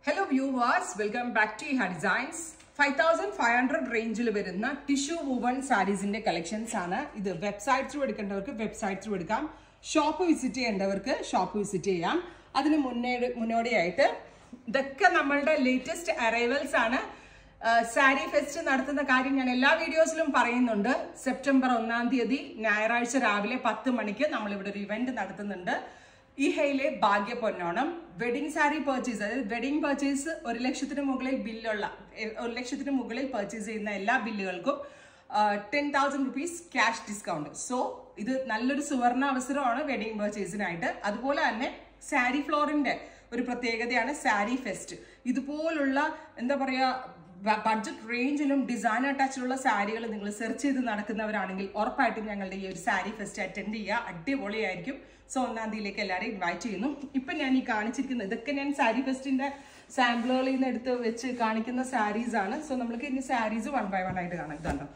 Hello viewers, welcome back to Iha Designs. 5500 റേഞ്ചിൽ വരുന്ന tissue woven സാരീസിന്റെ collections ആണ്. ഇത് വെബ്സൈറ്റ് ത്രൂ എടുക്കേണ്ടവർക്ക് വെബ്സൈറ്റ് ത്രൂ എടുക്കാം, ഷോപ്പ് വിസിറ്റ് ചെയ്യേണ്ടവർക്ക് ഷോപ്പ് വിസിറ്റ് ചെയ്യാം. അതിന് മുന്നോടിയായിട്ട് ഇതൊക്കെ നമ്മളുടെ ലേറ്റസ്റ്റ് അറൈവൽസ് ആണ്. സാരി ഫെസ്റ്റ് നടത്തുന്ന കാര്യം ഞാൻ എല്ലാ വീഡിയോസിലും പറയുന്നുണ്ട്. സെപ്റ്റംബർ 1 തീയതി ഞായറാഴ്ച രാവിലെ 10 മണിക്ക് നമ്മളിവിടെ ഒരു ഇവന്റ് നടത്തുന്നുണ്ട്. ഇഹയിലെ ഭാഗ്യ പൊന്നോണം വെഡിങ് സാരി പർച്ചേസ്, അതായത് വെഡിങ് പർച്ചേസ് 1 ലക്ഷത്തിന് മുകളിൽ ബില്ലുള്ള 1 ലക്ഷത്തിന് മുകളിൽ പർച്ചേസ് ചെയ്യുന്ന എല്ലാ ബില്ലുകൾക്കും 10,000 rupees ക്യാഷ് ഡിസ്കൗണ്ട്. സോ ഇത് നല്ലൊരു സുവർണ അവസരമാണ് വെഡിങ് പർച്ചേസിനായിട്ട്. അതുപോലെ തന്നെ സാരി ഫ്ലോറിന്റെ ഒരു പ്രത്യേകതയാണ് സാരി ഫെസ്റ്റ്. ഇതുപോലുള്ള എന്താ പറയാ ബഡ്ജറ്റ് റേഞ്ചിലും ഡിസൈനർ ടച്ചിലുള്ള സാരികൾ നിങ്ങൾ സെർച്ച് ചെയ്ത് നടക്കുന്നവരാണെങ്കിൽ ഉറപ്പായിട്ടും ഞങ്ങളുടെ ഈ ഒരു സാരി ഫെസ്റ്റ് അറ്റൻഡ് ചെയ്യുക. അടിപൊളിയായിരിക്കും. സോ 1 തീയതിയിലേക്ക് എല്ലാവരെയും ഇൻവൈറ്റ് ചെയ്യുന്നു. ഇപ്പം ഞാൻ ഈ കാണിച്ചിരിക്കുന്നത് ഇതൊക്കെ ഞാൻ സാരി ഫെസ്റ്റിന്റെ സാമ്പിളുകളിൽ നിന്ന് എടുത്ത് വെച്ച് കാണിക്കുന്ന സാരീസ് ആണ്. സോ നമുക്ക് ഇനി സാരീസ് 1 by 1 ആയിട്ട് കാണാം. ഇതുണ്ടോ,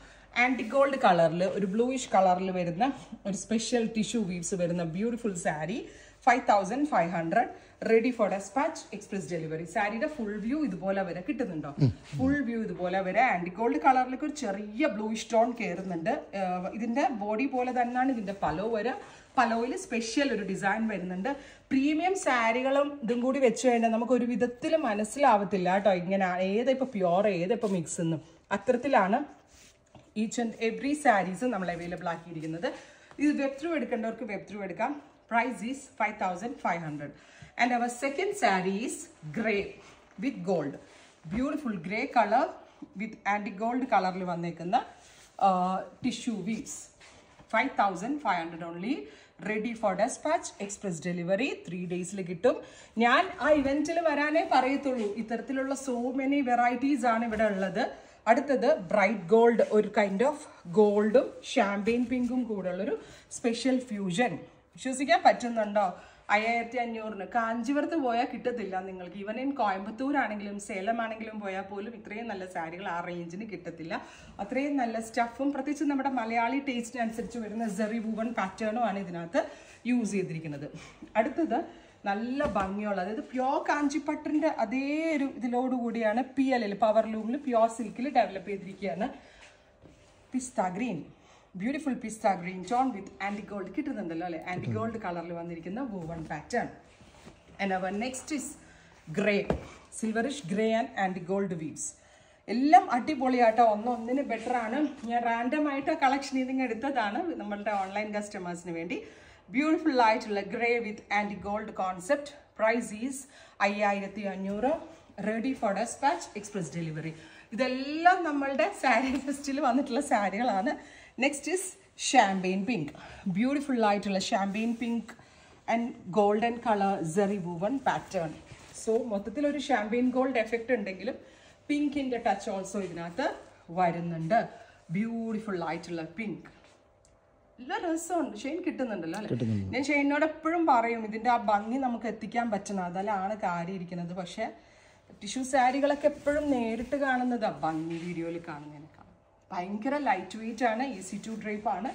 ആന്റി ഗോൾഡ് കളറിൽ ഒരു ബ്ലൂയിഷ് കളറിൽ വരുന്ന ഒരു സ്പെഷ്യൽ ടിഷ്യൂ വീവ്സ് വരുന്ന beautiful sari 5500 ready for dispatch express delivery. സാരിയുടെ ഫുൾ വ്യൂ ഇതുപോലെ വരെ കിട്ടുന്നുണ്ടോ? ഫുൾ വ്യൂ ഇതുപോലെ വരെ ആന്റി ഗോൾഡ് കളറിലേക്ക് ഒരു ചെറിയ ബ്ലൂയിഷ് ടോൺ കയറുന്നുണ്ട്. ഇതിന്റെ ബോഡി പോലെ തന്നെയാണ് ഇതിന്റെ പലോ വരെ. പലോയിൽ സ്പെഷ്യൽ ഒരു ഡിസൈൻ വരുന്നുണ്ട്. പ്രീമിയം സാരികളും ഇതും കൂടി വെച്ച് കഴിഞ്ഞാൽ നമുക്ക് ഒരു വിധത്തിൽ മനസ്സിലാവത്തില്ല കേട്ടോ, ഇങ്ങനെ ഏതാ ഇപ്പൊ പ്യോർ ഏതാ ഇപ്പൊ മിക്സ് എന്നും. അത്തരത്തിലാണ് ഈച്ച് ആൻഡ് എവറി സാരീസ് നമ്മൾ അവൈലബിൾ ആക്കിയിരിക്കുന്നത്. ഇത് വെബ് ത്രൂ എടുക്കേണ്ടവർക്ക് വെബ് ത്രൂ എടുക്കാം. Price is 5500. And our second saree is grey with gold. Beautiful grey color with anti-gold color li vannekkunna tissue weaves. 5500 only. Ready for dispatch, express delivery. 3 days li kittum. ഞാൻ ആ ഇവന്റിൽ വരാനേ പറയത്തുള്ളൂ. ഇത്തരത്തിലുള്ള so many varieties ആണ് ഇവിടെ ഉള്ളത്. അടുത്തത് bright gold, ഒരു kind of ഗോൾഡും champagne പിങ്കും കൂടെയുള്ളൊരു സ്പെഷ്യൽ ഫ്യൂഷൻ. വിശ്വസിക്കാൻ പറ്റുന്നുണ്ടോ? 5500 കാഞ്ചീപുരത്ത് പോയാൽ കിട്ടത്തില്ല നിങ്ങൾക്ക്. ഈവൻ ഇൻ കോയമ്പത്തൂരാണെങ്കിലും സേലം ആണെങ്കിലും പോയാൽ പോലും ഇത്രയും നല്ല സാരികൾ ആ റേഞ്ചിന് കിട്ടത്തില്ല. അത്രയും നല്ല സ്റ്റഫും പ്രത്യേകിച്ച് നമ്മുടെ മലയാളി ടേസ്റ്റിനനുസരിച്ച് വരുന്ന സെറി വൂവൺ പാറ്റേണും ആണ് ഇതിനകത്ത് യൂസ് ചെയ്തിരിക്കുന്നത്. അടുത്തത് നല്ല ഭംഗിയുള്ള, അതായത് പ്യോർ കാഞ്ചിപ്പട്ടിന്റെ അതേ ഒരു ഇതിലോടുകൂടിയാണ് PLL പവർ ലൂമിൽ പ്യോർ സിൽക്കിൽ ഡെവലപ്പ് ചെയ്തിരിക്കുകയാണ്. Pista green, beautiful pista green tone with ആന്റി ഗോൾഡ് കിട്ടുന്നുണ്ടല്ലോ അല്ലെ, ആന്റി ഗോൾഡ് കളറിൽ വന്നിരിക്കുന്ന woven pattern. And our next is grey, silverish grey and ആന്റി ഗോൾഡ് വീവ്സ്. എല്ലാം അടിപൊളിയാട്ടോ, ഒന്നിന് ബെറ്റർ ആണ്. ഞാൻ റാൻഡം ആയിട്ട് കളക്ഷൻ ഇതിങ്ങനെ എടുത്തതാണ് നമ്മളുടെ ഓൺലൈൻ കസ്റ്റമേഴ്സിന് വേണ്ടി. ബ്യൂട്ടിഫുൾ ആയിട്ടുള്ള ഗ്രേ വിത്ത് ആന്റി gold concept. Price is 5500. Ready for dispatch express delivery. ഇതെല്ലാം നമ്മളുടെ സാരി ഫെസ്റ്റിൽ വന്നിട്ടുള്ള സാരികളാണ്. Next is champagne pink, beautiful ആയിട്ടുള്ള champagne pink and golden colour സെറി വൂവൺ പാറ്റേൺ. സോ മൊത്തത്തിലൊരു ഷാമ്പെയിൻ ഗോൾഡ് എഫക്റ്റ് ഉണ്ടെങ്കിലും പിങ്കിന്റെ ടച്ച് ഓൾസോ ഇതിനകത്ത് വരുന്നുണ്ട്. ബ്യൂട്ടിഫുൾ ആയിട്ടുള്ള പിങ്ക്. നല്ല രസമുണ്ട്. ഷെയിൻ കിട്ടുന്നുണ്ടല്ലോ അല്ലെ. ഞാൻ ഷെയിനോട് എപ്പോഴും പറയും ഇതിന്റെ ആ ഭംഗി നമുക്ക് എത്തിക്കാൻ പറ്റണം, അതിലാണ് കാര്യം ഇരിക്കുന്നത്. പക്ഷെ ടിഷ്യൂ സാരികളൊക്കെ എപ്പോഴും നേരിട്ട് കാണുന്നതാ ഭംഗി, വീഡിയോയിൽ കാണുന്നതിനേക്കാൾ. ഭയങ്കര ലൈറ്റ് വെയിറ്റ് ആണ്, ഈസി ടു ഡ്രൈപ്പ് ആണ്.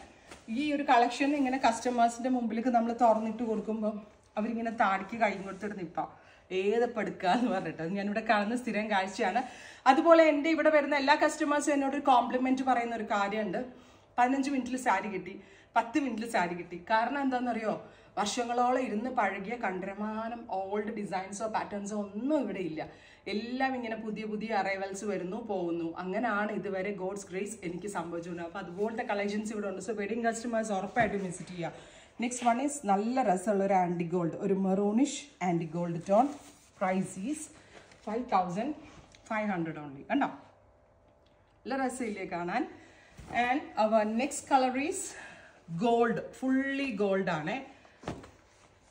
ഈ ഒരു കളക്ഷൻ ഇങ്ങനെ കസ്റ്റമേഴ്സിന്റെ മുമ്പിലേക്ക് നമ്മൾ തുറന്നിട്ട് കൊടുക്കുമ്പോൾ അവരിങ്ങനെ താടിക്ക് കൈ കൊടുത്തിട്ട് നിൽപ്പാം, ഏതപ്പം എടുക്കാന്ന് പറഞ്ഞിട്ട്. ഞാനിവിടെ കാണുന്ന സ്ഥിരം കാഴ്ചയാണ്. അതുപോലെ എൻ്റെ ഇവിടെ വരുന്ന എല്ലാ കസ്റ്റമേഴ്സും എന്നോട് കോംപ്ലിമെന്റ് പറയുന്ന ഒരു കാര്യമുണ്ട്. 15 മിനിറ്റിൽ സാരി കിട്ടി, 10 മിനിറ്റിൽ സാരി കിട്ടി. കാരണം എന്താണെന്നറിയോ, വർഷങ്ങളോളം ഇരുന്ന് പഴകിയ കണ്ടമാനം ഓൾഡ് ഡിസൈൻസോ പാറ്റേൺസോ ഒന്നും ഇവിടെ ഇല്ല. എല്ലാം ഇങ്ങനെ പുതിയ പുതിയ അറൈവൽസ് വരുന്നു പോകുന്നു. അങ്ങനെയാണ് ഇതുവരെ ഗോഡ്സ് ഗ്രേസ് എനിക്ക് സംഭവിച്ചിരുന്നത്. അപ്പോൾ അതുപോലത്തെ കളക്ഷൻസ് ഇവിടെ ഉണ്ട്. സോ വെഡിങ് കസ്റ്റമേഴ്സ് ഉറപ്പായിട്ടും വിസിറ്റ് ചെയ്യുക. നെക്സ്റ്റ് വൺ ഈസ് നല്ല രസമുള്ള ഒരു ആൻറ്റി ഗോൾഡ്, ഒരു maroonish antique gold tone. Price is 5500 only. കണ്ടോ, നല്ല രസമില്ലേ കാണാൻ. And our next colour is gold, fully gold ആണ്.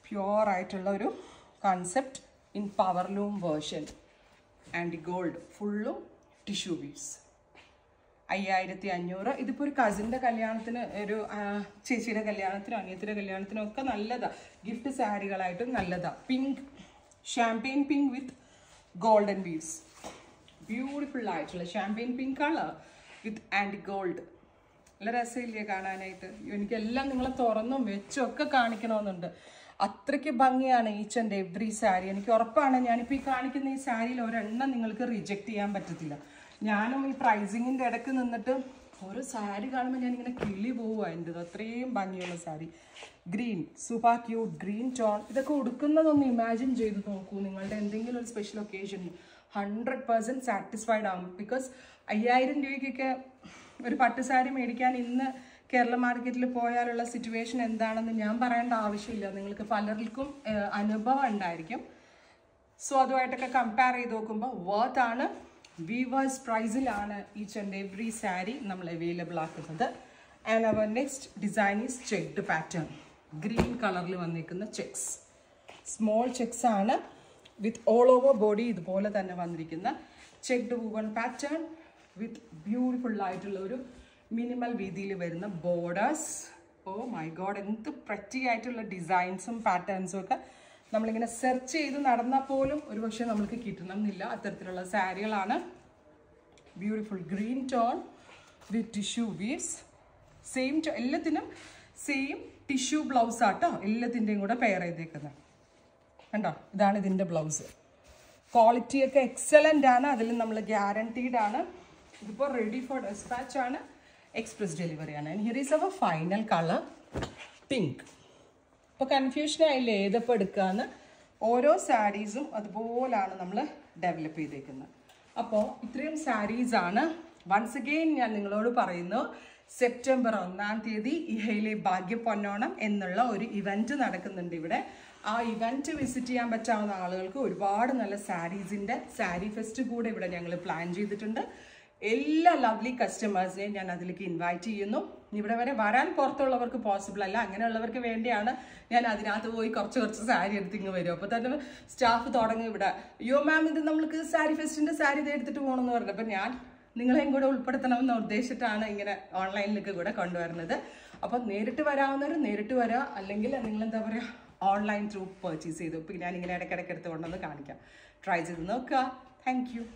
പ്യോർ ആയിട്ടുള്ള ഒരു concept in power loom version. Antique gold ഫുള്ളും ടിഷ്യൂ വീവ്സ്. 5500. ഇതിപ്പോൾ ഒരു കസിൻ്റെ കല്യാണത്തിന്, ഒരു ചേച്ചിയുടെ കല്യാണത്തിനോ അനിയത്തിൻ്റെ കല്യാണത്തിനോ ഒക്കെ നല്ലതാ. ഗിഫ്റ്റ് സാരികളായിട്ടും നല്ലതാ. Pink, champagne pink with golden weaves. Beautiful ആയിട്ടുള്ള champagne pink colour with antique gold. നല്ല രസമില്ലേ കാണാനായിട്ട്. എനിക്കെല്ലാം നിങ്ങളെ തുറന്നും വെച്ചും ഒക്കെ കാണിക്കണമെന്നുണ്ട്. അത്രയ്ക്ക് ഭംഗിയാണ് ഈച്ച് ആൻഡ് എവ്രി സാരി. എനിക്ക് ഉറപ്പാണ് ഞാനിപ്പോൾ ഈ കാണിക്കുന്ന ഈ സാരിയിൽ ഒരെണ്ണം നിങ്ങൾക്ക് റിജക്റ്റ് ചെയ്യാൻ പറ്റത്തില്ല. ഞാനും ഈ പ്രൈസിങ്ങിൻ്റെ ഇടയ്ക്ക് നിന്നിട്ട് ഓരോ സാരി കാണുമ്പോൾ ഞാനിങ്ങനെ കിളി പോവുക. എൻ്റെ അത്രയും ഭംഗിയുള്ള sari. Green, super cute green tone. ഇതൊക്കെ ഉടുക്കുന്നതൊന്ന് ഇമാജിൻ ചെയ്ത് നോക്കൂ. നിങ്ങളുടെ എന്തെങ്കിലും ഒരു സ്പെഷ്യൽ ഒക്കേഷനിൽ 100% സാറ്റിസ്ഫൈഡ് ആവും. ബിക്കോസ് 5000 രൂപയ്ക്കൊക്കെ ഒരു പട്ട് സാരി മേടിക്കാൻ ഇന്ന് കേരള മാർക്കറ്റിൽ പോയാലുള്ള സിറ്റുവേഷൻ എന്താണെന്ന് ഞാൻ പറയേണ്ട ആവശ്യമില്ല. നിങ്ങൾക്ക് പലർക്കും അനുഭവം ഉണ്ടായിരിക്കും. സോ അതുമായിട്ടൊക്കെ കമ്പയർ ചെയ്ത് നോക്കുമ്പോൾ വർത്ത് ആണ്. വീവേഴ്സ് പ്രൈസിലാണ് ഈച്ച് ആൻഡ് എവ്രി സാരി നമ്മൾ അവൈലബിൾ ആക്കുന്നത്. And our next design is checked pattern. Green കളറിൽ വന്നിരിക്കുന്ന ചെക്സ്, സ്മോൾ ചെക്സ് ആണ്. വിത്ത് ഓൾ ഓവർ ബോഡി ഇതുപോലെ തന്നെ വന്നിരിക്കുന്ന ചെക്ക്ഡ് വുവൺ പാറ്റേൺ വിത്ത് ബ്യൂട്ടിഫുൾ ആയിട്ടുള്ള ഒരു മിനിമൽ വീതിയിൽ വരുന്ന ബോർഡേഴ്സ്. ഓ മൈ ഗോഡ്, എന്ത് പ്രറ്റി ആയിട്ടുള്ള ഡിസൈൻസും പാറ്റേൺസും ഒക്കെ നമ്മളിങ്ങനെ സെർച്ച് ചെയ്ത് നടന്നാൽ പോലും ഒരു പക്ഷേ നമ്മൾക്ക് കിട്ടണമെന്നില്ല. അത്തരത്തിലുള്ള സാരികളാണ്. Beautiful green tone with tissue weaves. Same എല്ലാത്തിനും സെയിം ടിഷ്യൂ ബ്ലൗസ് ആട്ടോ എല്ലാത്തിൻ്റെയും കൂടെ പെയർ ചെയ്തേക്കുന്നത്. കണ്ടോ, ഇതാണ് ഇതിൻ്റെ ബ്ലൗസ്. ക്വാളിറ്റിയൊക്കെ എക്സലൻ്റ് ആണ്. അതിൽ നമ്മൾ ഗ്യാരണ്ടീഡ് ആണ്. ഇതിപ്പോൾ റെഡി ഫോർ ഡെസ്പാച്ച് ആണ്. എക്സ്പ്രസ് ഡെലിവറി ആണ്. And here is our final colour pink. ഇപ്പോൾ കൺഫ്യൂഷൻ ആയില്ലേ ഏതപ്പോൾ എടുക്കുകയെന്ന്. ഓരോ സാരീസും അതുപോലാണ് നമ്മൾ ഡെവലപ്പ് ചെയ്തേക്കുന്നത്. അപ്പോൾ ഇത്രയും സാരീസാണ്. വൺസ് അഗെയിൻ ഞാൻ നിങ്ങളോട് പറയുന്നു, സെപ്റ്റംബർ 1-ാം തീയതി ഇഹയിലെ ഭാഗ്യപ്പൊന്നോണം എന്നുള്ള ഒരു ഇവൻറ്റ് നടക്കുന്നുണ്ട് ഇവിടെ. ആ ഇവൻറ്റ് വിസിറ്റ് ചെയ്യാൻ പറ്റാവുന്ന ആളുകൾക്ക് ഒരുപാട് നല്ല സാരീസിൻ്റെ സാരി ഫെസ്റ്റ് കൂടെ ഇവിടെ ഞങ്ങൾ പ്ലാൻ ചെയ്തിട്ടുണ്ട്. എല്ലാ ലവ്ലി കസ്റ്റമേഴ്സിനെയും ഞാൻ അതിലേക്ക് ഇൻവൈറ്റ് ചെയ്യുന്നു. ഇവിടെ വരെ വരാൻ പുറത്തുള്ളവർക്ക് പോസിബിൾ അല്ല. അങ്ങനെയുള്ളവർക്ക് വേണ്ടിയാണ് ഞാൻ അതിനകത്ത് പോയി കുറച്ച് സാരി എടുത്തിങ്ങ് വരും. അപ്പോൾ തന്നെ സ്റ്റാഫ് തുടങ്ങി ഇവിടെ, അയ്യോ മാം ഇത് നമ്മൾക്ക് സാരി ഫെസ്റ്റിൻ്റെ സാരി ഇത് എടുത്തിട്ട് പോകണമെന്ന് പറഞ്ഞു. അപ്പോൾ ഞാൻ നിങ്ങളെയും കൂടെ ഉൾപ്പെടുത്തണമെന്ന് ഉദ്ദേശിച്ചിട്ടാണ് ഇങ്ങനെ ഓൺലൈനിലേക്ക് കൂടെ കൊണ്ടുവരുന്നത്. അപ്പോൾ നേരിട്ട് വരാവുന്നവർ നേരിട്ട് വരിക, അല്ലെങ്കിൽ നിങ്ങളെന്താ പറയുക ഓൺലൈൻ ത്രൂ പർച്ചേസ് ചെയ്തു. ഇപ്പോൾ ഞാനിങ്ങനെ ഇടയ്ക്കിടയ്ക്ക് എടുത്ത് കൊണ്ടുവന്ന് കാണിക്കാം. ട്രൈ ചെയ്ത് നോക്കുക. Thank you.